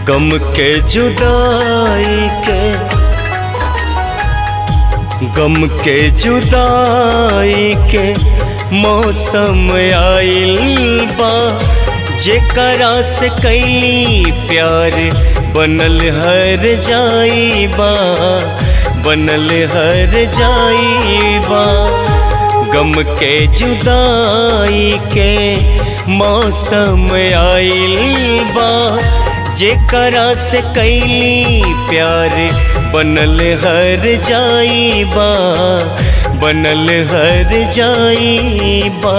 गम के जुदाई के, गम के जुदाई के मौसम आइल बा। जेकरा से कैली प्यार बनल हर जाइबा, बनल हर जाइबा। गम के जुदाई के मौसम आइल बा। जेकरा से कैली प्यार बनल हर जाइबा, बनल हर जाइबा।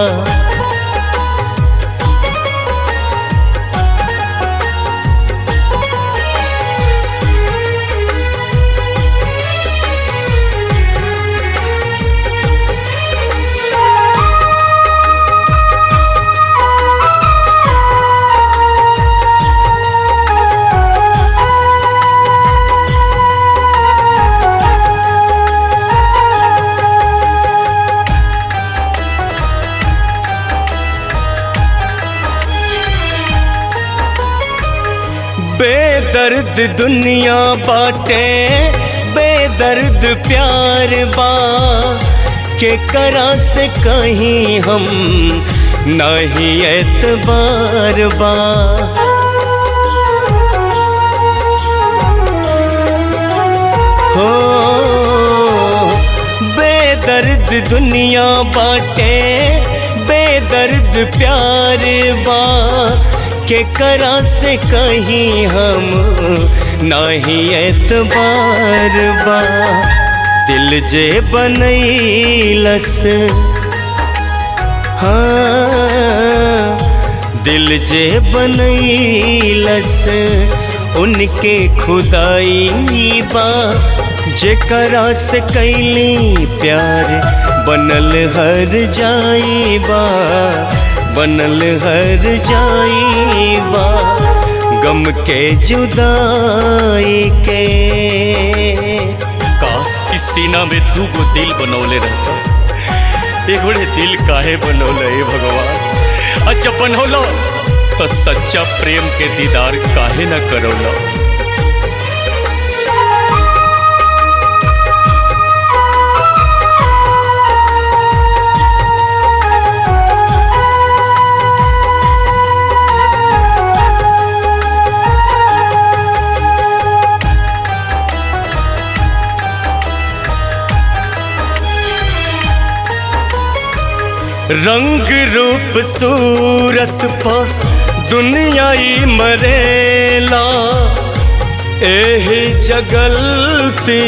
बेदर्द दुनिया बाटे, बेदर्द प्यार बा। के करा से कहीं हम नहीं एतबार बा। हो बेदर्द दुनिया बाटे, बेदर्द प्यार बा। के करा से कहीं हम नहीं एतबार बा। दिल जे बनैलस, हाँ दिल जे बनैलस उनके खुदाई बा। जेकरा से कैली प्यार बनल हर जाइबा, बनल हर जाइबा। गम के जुदाई के काश इस सीना में दूगो दिल बनौले रहता। एक बड़े दिल काहे बनौले भगवान? अच्छा बनौलो तो सच्चा प्रेम के दीदार काहे न करौलो? रंग रूप सूरत पर दुनियाई मरेला। एही जगलती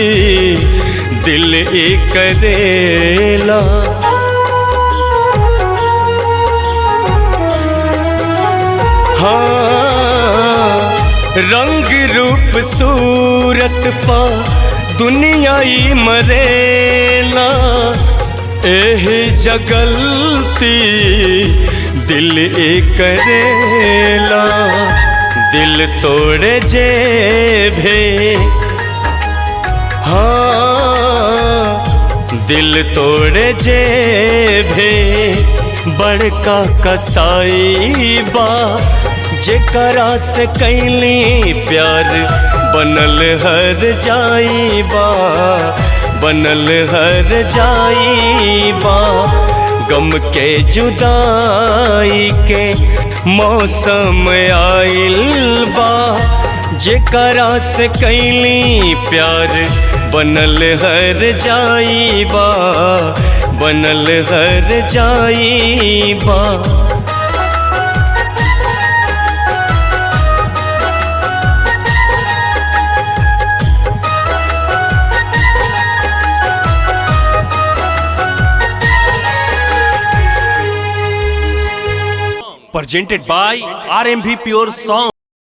दिल एक करेला। हाँ रंग रूप सूरत पर दुनियाई मरेला। एही जगलती दिल एक करेला। दिल तोड़े जे भे, हाँ दिल तोड़े जे भे बड़का कसाई बा। जेकरा से कैली प्यार बनल हर जाइबा, बनल हर जाइबा। गम के जुदाई के मौसम आइल बा। जेकरा से कैली प्यार बनल हर जाइबा, बनल हर जाइबा। presented by RMV Pure Song।